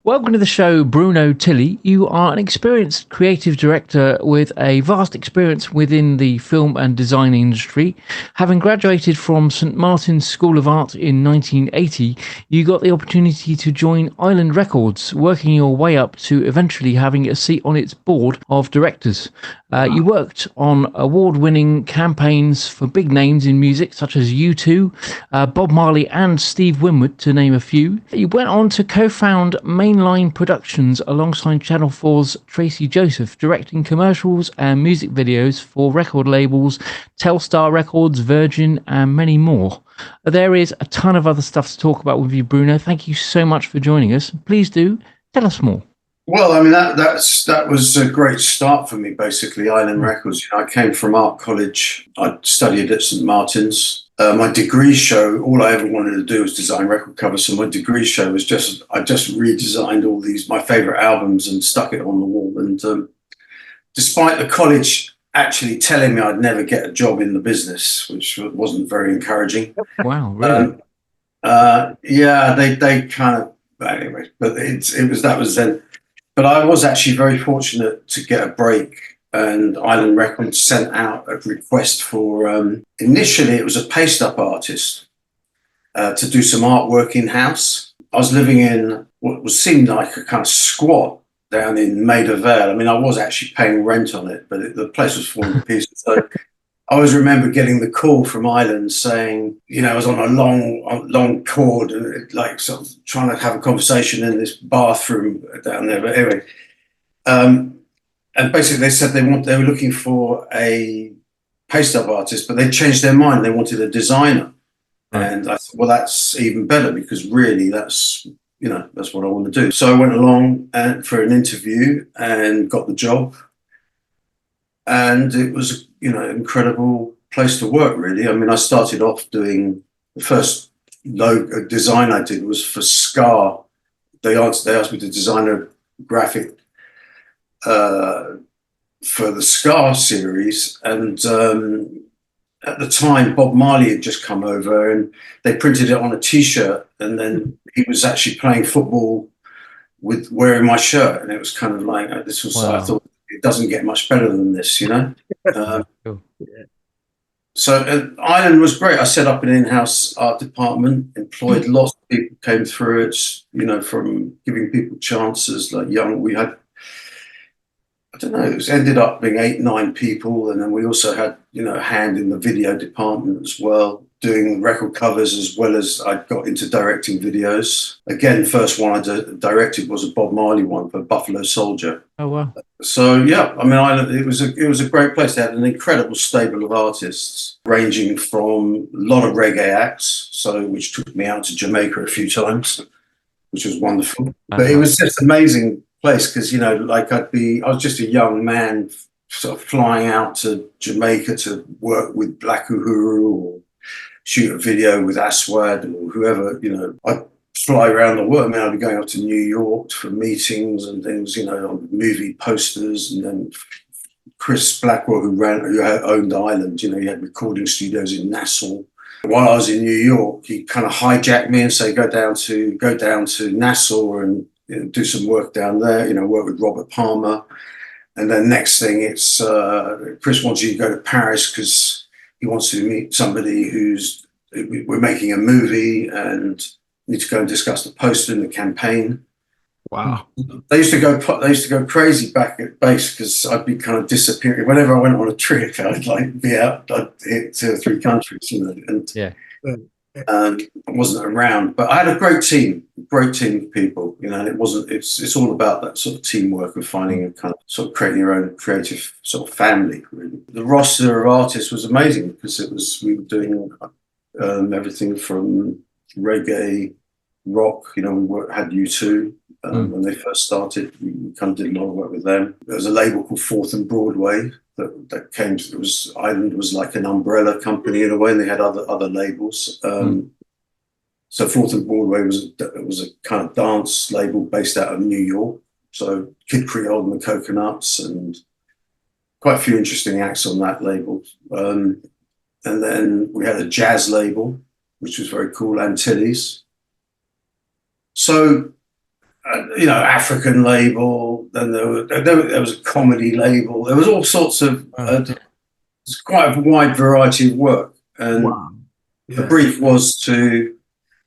Welcome to the show, Bruno Tilley. You are an experienced creative director with a vast experience within the film and design industry. Having graduated from St Martin's School of Art in 1980, you got the opportunity to join Island Records, working your way up to eventually having a seat on its board of directors. You worked on award-winning campaigns for big names in music such as U2, Bob Marley and Steve Winwood, to name a few. You went on to co-found Mainline Productions alongside Channel 4's Tracy Joseph, directing commercials and music videos for record labels Telstar Records, Virgin and many more. There is a ton of other stuff to talk about with you, Bruno. Thank you so much for joining us. Please do tell us more. Well, I mean, that was a great start for me, basically, Island Records. I came from art college. I studied at St Martin's. My degree show, all I ever wanted to do was design record covers. So my degree show was I just redesigned all my favorite albums and stuck it on the wall. And despite the college actually telling me I'd never get a job in the business, which wasn't very encouraging. Wow, really? Yeah, they kind of, anyway, but that was then. But I was actually very fortunate to get a break, and Island Records sent out a request for, initially it was a paste-up artist to do some artwork in-house. I was living in what seemed like a kind of squat down in Maida Vale. I mean, I was actually paying rent on it, but the place was falling to pieces. So I always remember getting the call from Island saying, I was on a long cord and sort of trying to have a conversation in this bathroom down there. But anyway, and basically they said they were looking for a paste-up artist, but they changed their mind. They wanted a designer. Right. And I thought, well, that's even better because really that's what I want to do. So I went along for an interview and got the job. And it was, incredible place to work, really. I mean, I started off doing the first logo design I did was for Scar. They asked me to design a graphic for the Scar series. And at the time, Bob Marley had just come over and they printed it on a T-shirt. And then he was actually playing football with wearing my shirt. And it was kind of like, this was, wow. I thought, it doesn't get much better than this, Cool. So Island was great. I set up an in-house art department, employed lots of people, came through it, from giving people chances, we had, I don't know, it ended up being 8, 9 people. And then we also had, a hand in the video department as well, doing record covers as well as I got into directing videos. Again, first one I directed was a Bob Marley one for Buffalo Soldier. Oh, wow. So, yeah, I mean, it was a great place. They had an incredible stable of artists, ranging from a lot of reggae acts, which took me out to Jamaica a few times, which was wonderful. But it was just an amazing place because, I was just a young man sort of flying out to Jamaica to work with Black Uhuru or shoot a video with Aswad or whoever, I'd fly around the world. I mean, I'd be going up to New York for meetings and things, on movie posters. And then Chris Blackwell, who owned Island, he had recording studios in Nassau. While I was in New York, he kind of hijacked me and said, go down to Nassau and do some work down there, work with Robert Palmer. And then next thing it's Chris wants you to go to Paris because he wants to meet somebody we're making a movie and need to go and discuss the poster and the campaign. Wow. They used to go crazy back at base because I'd be kind of disappearing. Whenever I went on a trip, I'd be out, I'd hit 2 or 3 countries, and yeah. I wasn't around, but I had a great team of people, and it's all about that sort of teamwork of finding a kind of sort of creating your own creative sort of family, really. The roster of artists was amazing because we were doing everything from reggae, rock, we had U2 when they first started. We kind of did a lot of work with them. There was a label called Fourth and Broadway that came. Island was like an umbrella company in a way, and they had other labels. So Fourth and Broadway was a kind of dance label based out of New York. So Kid Creole and the Coconuts and quite a few interesting acts on that label. And then we had a jazz label, which was very cool, Antilles. So African label. Then there was a comedy label. There was all sorts of. It's quite a wide variety of work, and Wow. the brief was to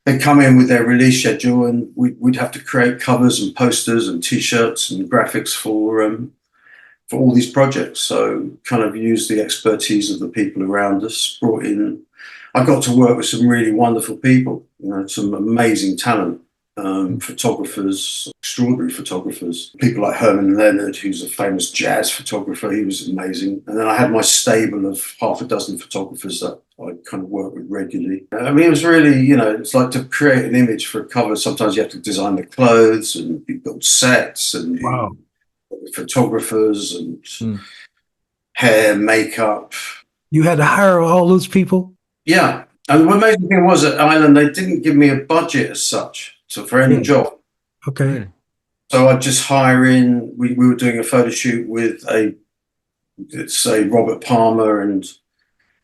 they come in with their release schedule, and we'd have to create covers and posters and T-shirts and graphics for all these projects. So kind of used the expertise of the people around us. Brought in. I got to work with some really wonderful people. Some amazing talent. Photographers, extraordinary photographers, people like Herman Leonard, who's a famous jazz photographer. He was amazing. And then I had my stable of half a dozen photographers that I kind of work with regularly. I mean, it was really, it's like to create an image for a cover. Sometimes you have to design the clothes and you build sets and photographers and hair, makeup. You had to hire all those people? Yeah. And the amazing thing was at Island, they didn't give me a budget as such. So for any job. Okay. So I'd just hire in, we were doing a photo shoot with let's say Robert Palmer, and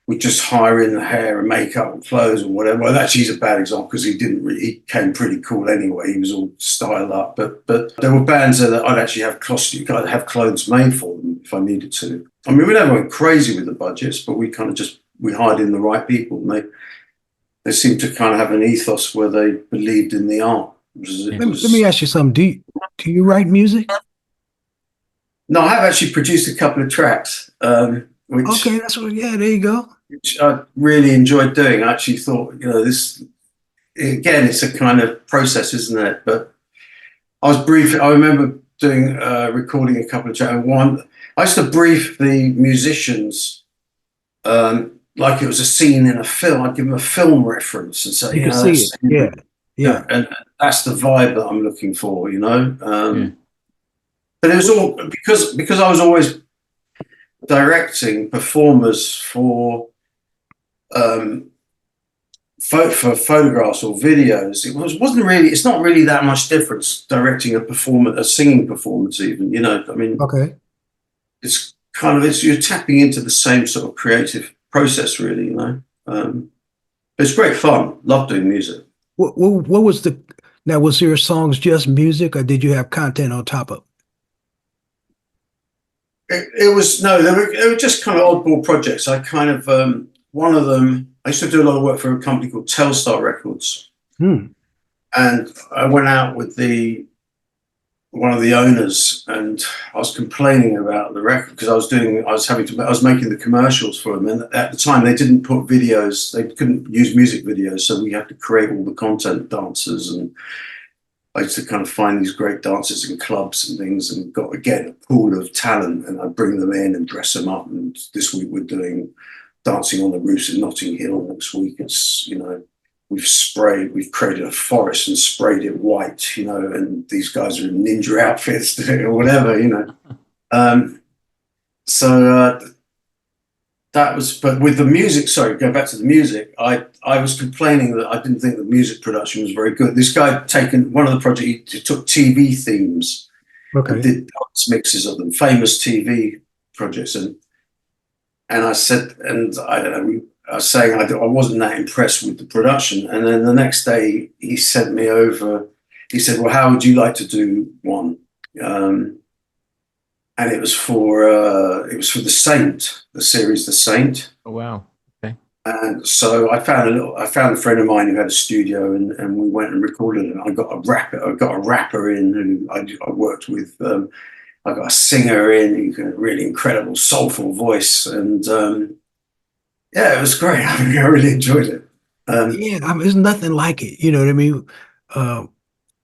we'd just hire in the hair and makeup and clothes or whatever. Well, actually he's a bad example because he came pretty cool anyway. He was all styled up. But there were bands that I'd actually I'd have clothes made for them if I needed to. I mean, we never went crazy with the budgets, but we kind of we hired in the right people, and they seemed to kind of have an ethos where they believed in the art. Let me ask you something. Do you write music? No, I have actually produced a couple of tracks. There you go. Which I really enjoyed doing. I actually thought, this, again, it's a kind of process, isn't it? But I remember doing, recording a couple of tracks. I used to brief the musicians, like it was a scene in a film. I'd give them a film reference and say, you can see it. Yeah. And that's the vibe that I'm looking for, But it was all because I was always directing performers for photographs or videos. It's not really that much difference directing a singing performance even, I mean, okay. You're tapping into the same sort of creative process, really, It's great fun. Love doing music. What was was your songs just music, or did you have content on top of it? They were just kind of oddball projects. I kind of, one of them, I used to do a lot of work for a company called Telstar Records. And I went out with one of the owners, and I was complaining about the record because I was making the commercials for them, and at the time they didn't put videos, they couldn't use music videos, so we had to create all the content, dancers, and I used to kind of find these great dancers in clubs and things, and got again a pool of talent, and I'd bring them in and dress them up. And this week we're doing Dancing on the Roofs in Notting Hill. Next week it's we've created a forest and sprayed it white, and these guys are in ninja outfits or whatever, that was, but with the music, go back to the music, I was complaining that I didn't think the music production was very good. This guy had taken one of the projects, he took TV themes and did dance mixes of them, famous TV projects. And I said, and I don't know, I was saying I wasn't that impressed with the production. And then the next day he sent me over, he said, well, how would you like to do one? And it was for The Saint, the series The Saint. Oh, wow. Okay. And so I found a friend of mine who had a studio, and we went and recorded it. And I got a rapper in who I worked with. I got a singer in who had a really incredible soulful voice, and it was great. I really enjoyed it. There's nothing like it. You know what I mean?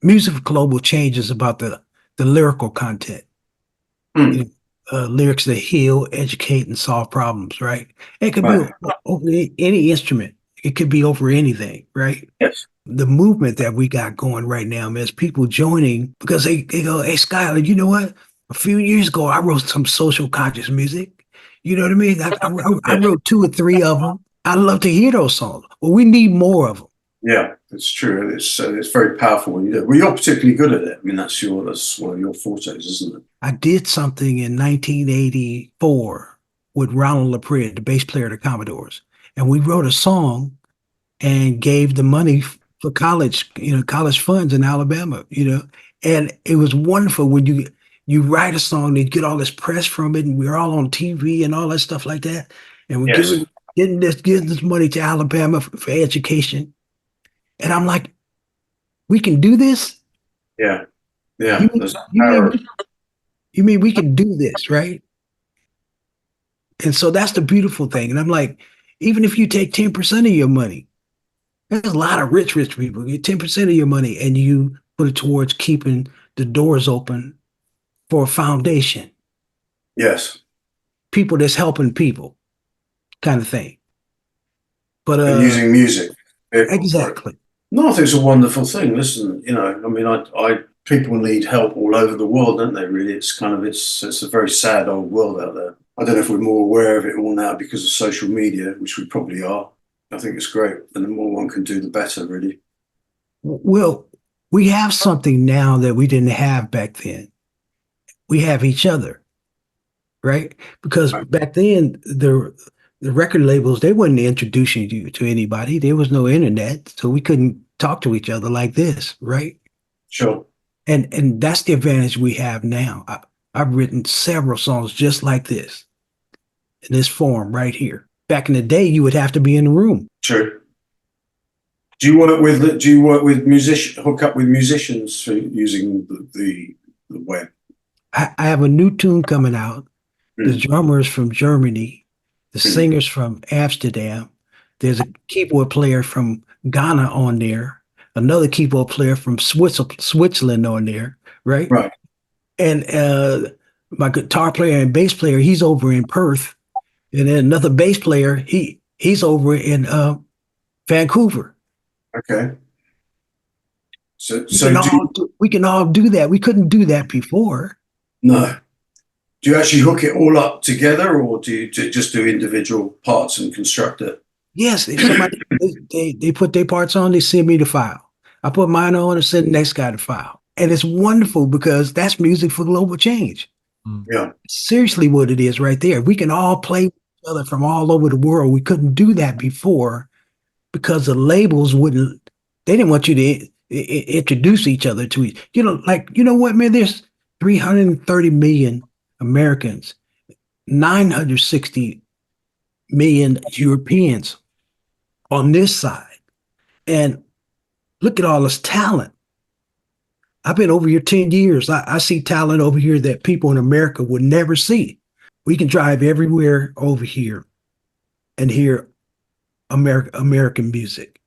Music for Global Change is about the lyrical content. Lyrics that heal, educate, and solve problems, right? It could be over any instrument. It could be over anything, right? Yes. The movement that we got going right now, man, is people joining because they go, hey, Skyler, you know what? A few years ago, I wrote some social conscious music. You know what I mean? I wrote 2 or 3 of them. I'd love to hear those songs. Well, we need more of them. Yeah, it's true. It's very powerful when you do it. Well, you're particularly good at it. I mean, that's one of your fortes, isn't it? I did something in 1984 with Ronald LaPrade, the bass player of the Commodores. And we wrote a song and gave the money for college funds in Alabama, And it was wonderful when you write a song, and get all this press from it, and we're all on TV and all that stuff like that. And we're Yes. getting this money to Alabama for education. And I'm like, we can do this? Yeah. Yeah. You mean, There's you power. mean, you mean we can do this, right? And so that's the beautiful thing. And I'm like, even if you take 10% of your money, there's a lot of rich people. Get 10% of your money and you put it towards keeping the doors open for a foundation. Yes. People that's helping people, kind of thing. But And using music. exactly. No, I think it's a wonderful thing. Listen, I mean, I people need help all over the world, don't they? Really, it's a very sad old world out there. I don't know if we're more aware of it all now because of social media, which we probably are. I think it's great, and the more one can do, the better. Really. Well, we have something now that we didn't have back then. We have each other, right? Because back then the record labels, they weren't introducing you to anybody. There was no internet, so we couldn't talk to each other like this, right? Sure. And that's the advantage we have now. I've written several songs just like this, in this form right here. Back in the day, you would have to be in the room. True. Do you work with hook up with musicians for using the web? I have a new tune coming out. The drummer is from Germany. The singer's from Amsterdam. There's a keyboard player from Ghana on there. Another keyboard player from Switzerland on there, right? Right. And my guitar player and bass player, he's over in Perth. And then another bass player, he's over in Vancouver. Okay. So we can all do that. We couldn't do that before. No. Do you actually hook it all up together, or do you just do individual parts and construct it? Yes, they put their parts on, they send me the file. I put mine on and send the next guy the file. And it's wonderful because that's music for global change. Yeah. Seriously what it is right there. We can all play with each other from all over the world. We couldn't do that before because the labels they didn't want you to introduce each other to each. You know what, man, there's 330 million Americans, 960 million Europeans on this side. And look at all this talent. I've been over here 10 years. I see talent over here that people in America would never see. We can drive everywhere over here and hear American music.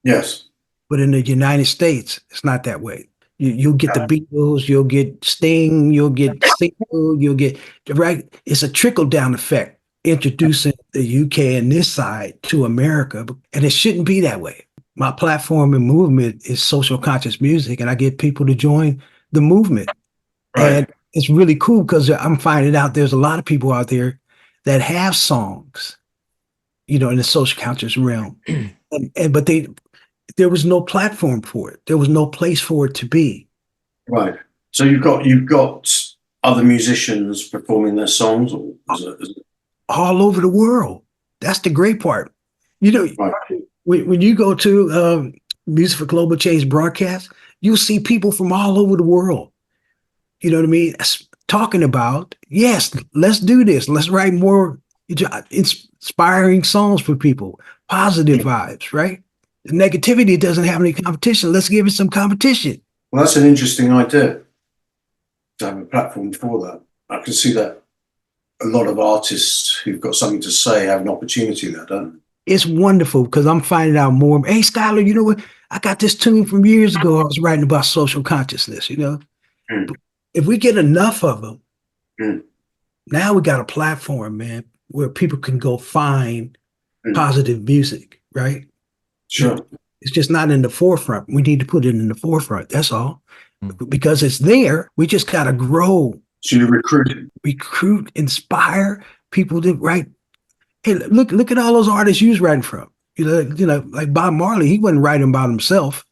Yes. But in the United States, it's not that way. You'll get the Beatles, you'll get Sting, you'll get Single, you'll get, right? It's a trickle-down effect, introducing the UK and this side to America, and it shouldn't be that way. My platform and movement is social conscious music, and I get people to join the movement. Right. And it's really cool because I'm finding out there's a lot of people out there that have songs, in the social conscious realm, but there was no platform for it. There was no place for it to be. Right. So you've got other musicians performing their songs, or is it all over the world? That's the great part. Right. When you go to Music for Global Change broadcast, you'll see people from all over the world. You know what I mean? Talking about, yes, let's do this. Let's write more inspiring songs for people. Positive vibes, right? The negativity doesn't have any competition. Let's give it some competition. Well, that's an interesting idea to have a platform for that. I can see that a lot of artists who've got something to say have an opportunity there, don't they? It's wonderful because I'm finding out more. Hey, Skyler, you know what? I got this tune from years ago. I was writing about social consciousness, If we get enough of them, now we got a platform, man, where people can go find positive music, right? Sure. It's just not in the forefront. We need to put it in the forefront. That's all. Because it's there. We just got to grow. So you recruit, inspire people to write. Hey, look at all those artists you was writing from. Like Bob Marley, he wasn't writing about himself.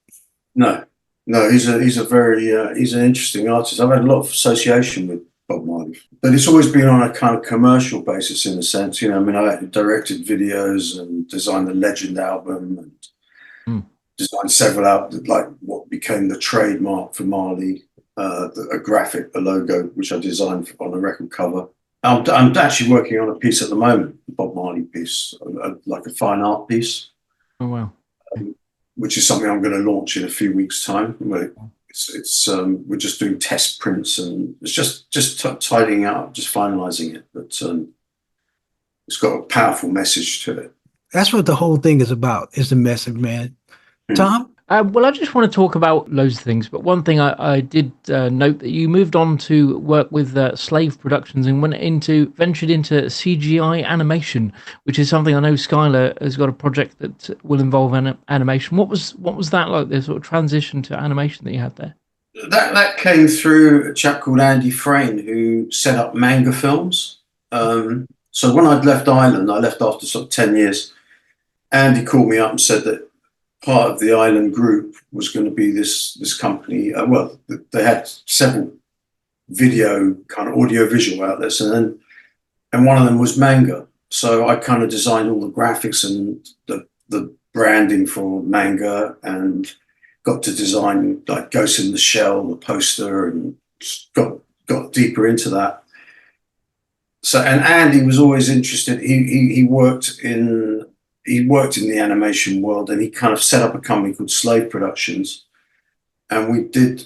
No, he's an interesting artist. I've had a lot of association with Bob Marley, but it's always been on a kind of commercial basis in a sense. I directed videos and designed the Legend album and designed several albums, like what became the trademark for Marley. a graphic, a logo, which I designed on a record cover. I'm actually working on a piece at the moment, a Bob Marley piece, like a fine art piece. Oh wow! Which is something I'm going to launch in a few weeks' time. We're just doing test prints, and it's just tidying up, just finalizing it. But it's got a powerful message to it. That's what the whole thing is about, is the message, man. Tom? Well, I just want to talk about loads of things, but one thing I did note that you moved on to work with Slave Productions and ventured into CGI animation, which is something I know Skyler has got a project that will involve animation. What was that like? The sort of transition to animation that you had there? That came through a chap called Andy Frayne, who set up manga films. So when I'd left Ireland, I left after sort of 10 years. Andy called me up and said that part of the Island group was going to be this company. Well, they had several video kind of audio visual outlets, and one of them was manga. So I kind of designed all the graphics and the branding for manga, and got to design like Ghost in the Shell, the poster, and got deeper into that. So, and Andy was always interested. He worked in the animation world, and he kind of set up a company called Slave Productions, and we did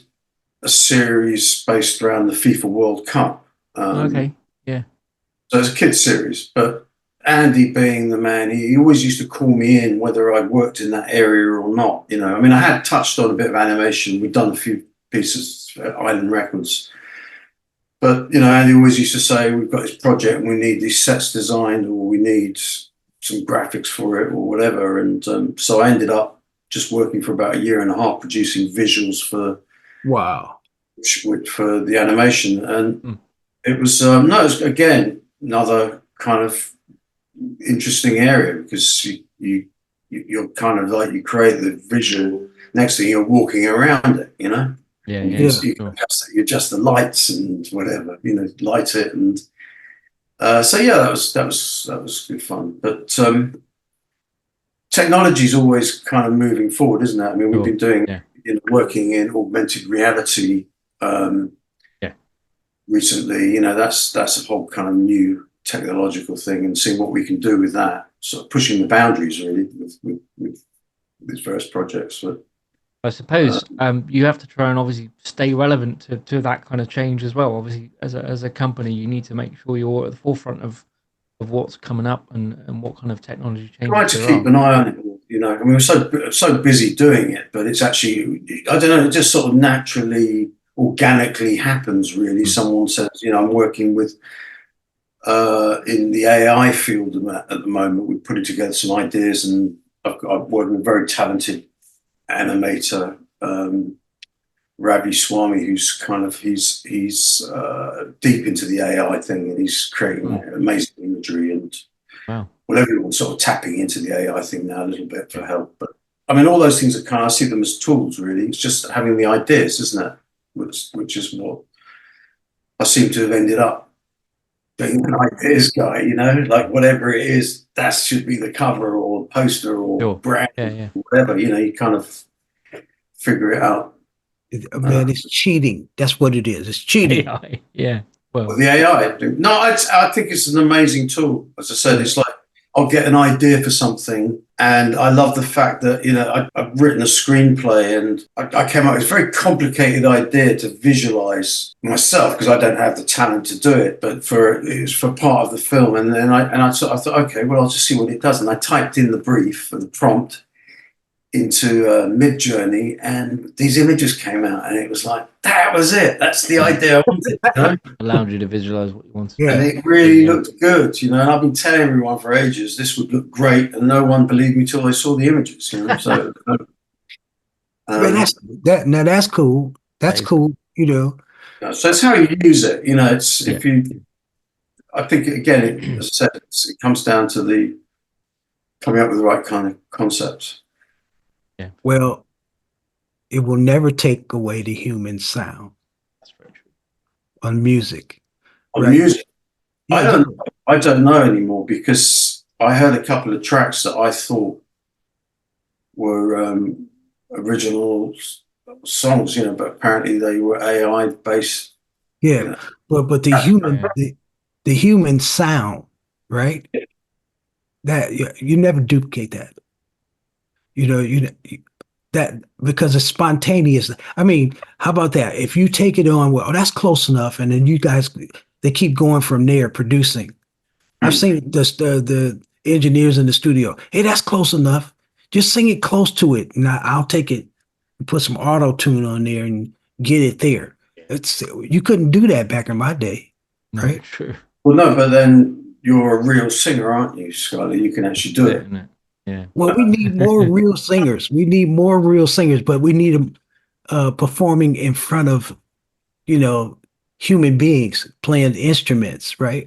a series based around the FIFA World Cup. Okay, yeah. So it's a kids series, but Andy, being the man, he always used to call me in whether I worked in that area or not. You know, I mean, I had touched on a bit of animation. We'd done a few pieces for Island Records. But, you know, Andy always used to say, we've got this project and we need these sets designed, or we need some graphics for it, or whatever. And so I ended up just working for about a year and a half producing visuals for the animation. And it was it was again another kind of interesting area, because you're kind of like, you create the visual, next thing you're walking around it, you know. You adjust the lights and whatever, you know, light it. And so yeah, that was good fun. But technology is always kind of moving forward, isn't it? I mean, we've been doing working in augmented reality recently. You know, that's a whole kind of new technological thing, and seeing what we can do with that, sort of pushing the boundaries really with these various projects. But I suppose you have to try and obviously stay relevant to that kind of change as well. Obviously, as a company, you need to make sure you're at the forefront of what's coming up and what kind of technology changes. Try to keep an eye on it. You know, I mean, we're so busy doing it, but it's actually, I don't know, it just sort of naturally, organically happens. Really, someone says, you know, I'm working with in the AI field at the moment. We're putting together some ideas, and I've worked with a very talented animator, Ravi Swami, who's kind of he's deep into the AI thing, and he's creating amazing imagery. And well, everyone's sort of tapping into the AI thing now a little bit for help. But I mean, all those things are kind of, I see them as tools really. It's just having the ideas, isn't it? Which is what I seem to have ended up being, an ideas guy, you know, like whatever it is, that should be the cover or poster or brand, or whatever, you know, you kind of figure it out. Man, it's cheating. That's what it is. It's cheating. AI, yeah. Well, the AI. No, I think it's an amazing tool. As I said, it's like, I'll get an idea for something, and I love the fact that, you know, I've written a screenplay, and I came up with a very complicated idea to visualize myself, because I don't have the talent to do it, but it was for part of the film. And then I thought, okay, well, I'll just see what it does. And I typed in the brief and the prompt into Midjourney, and these images came out, and it was like, that was it. That's the idea I wanted. You know? Allowed you to visualize what you wanted. Yeah. And it really looked good, you know. And I've been telling everyone for ages this would look great, and no one believed me till they saw the images. You know, so that's cool. That's cool. You know. So it's how you use it. You know, it's if you. I think again, as I said, it comes down to coming up with the right kind of concepts. Yeah. Well, it will never take away the human sound. That's very true. On music. On music, I don't know anymore, because I heard a couple of tracks that I thought were originals songs, you know, but apparently they were AI based. Yeah, You know. but the human sound, right? That you never duplicate that. That because it's spontaneous. I mean, how about that? If you take it on, well, that's close enough, and then you guys they keep going from there producing. I've seen the engineers in the studio. Hey, that's close enough. Just sing it close to it, and I'll take it and put some auto tune on there and get it there. You couldn't do that back in my day, right? True. Well, no, but then you're a real singer, aren't you, Skyler? You can actually do it. Yeah. Well, we need more real singers. We need more real singers, but we need them performing in front of, human beings playing instruments, right?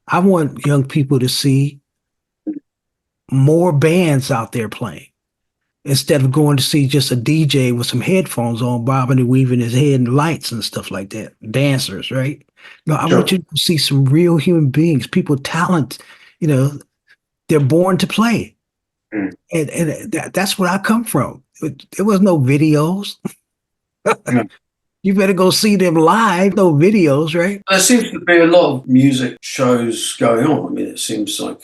I want young people to see more bands out there playing instead of going to see just a DJ with some headphones on, bobbing and weaving his head and lights and stuff like that. Dancers, right? No, I want you to see some real human beings, people, talent, they're born to play. And that's where I come from. There was no videos. You better go see them live, no videos, right? There seems to be a lot of music shows going on. I mean, it seems like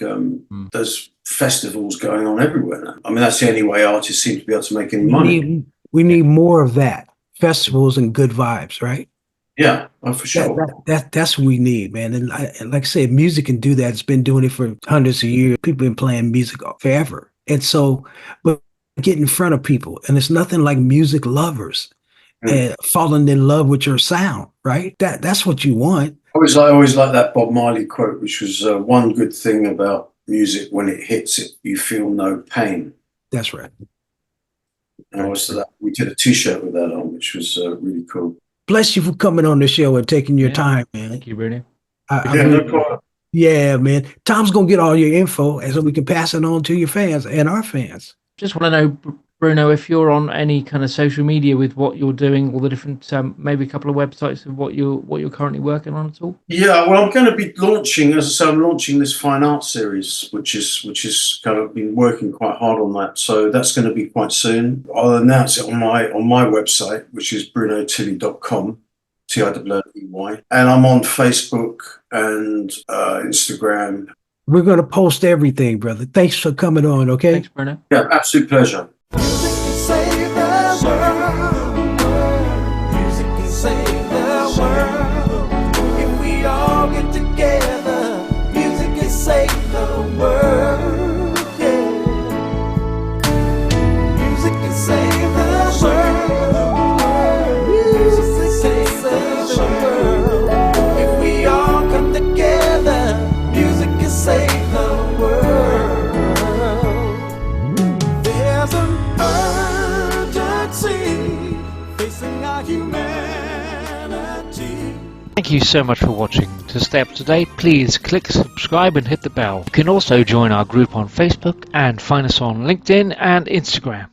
there's festivals going on everywhere now. I mean, that's the only way artists seem to be able to make any money. We need more of that. Festivals and good vibes, right? Yeah, for sure. That's what we need, man. And like I said, music can do that. It's been doing it for hundreds of years. People been playing music forever. And so, but get in front of people. And it's nothing like music lovers and falling in love with your sound, right? That's what you want. I always like that Bob Marley quote, which was one good thing about music: when it hits it, you feel no pain. That's right. And we did a T-shirt with that on, which was really cool. Bless you for coming on the show and taking your time, man. Thank you, Bruno. No problem. Yeah, man. Tom's going to get all your info and so we can pass it on to your fans and our fans. Just want to know, Bruno, if you're on any kind of social media with what you're doing, all the different, maybe a couple of websites of what you're currently working on at all? Yeah, well, I'm going to be launching, as I say, I'm launching this fine art series, which is kind of been working quite hard on that. So that's going to be quite soon. I'll announce it on my website, which is brunotilley.com. Tilley, and I'm on Facebook and Instagram. We're going to post everything, brother. Thanks for coming on, okay? Thanks, Bruno. Yeah, absolute pleasure. Music can save the world. Music can save the world. If we all get together, music can save the world. Yeah. Music can save the world. Save the world. There's an urgency facing our humanity. Thank you so much for watching. To stay up to date, please click subscribe and hit the bell. You can also join our group on Facebook and find us on LinkedIn and Instagram.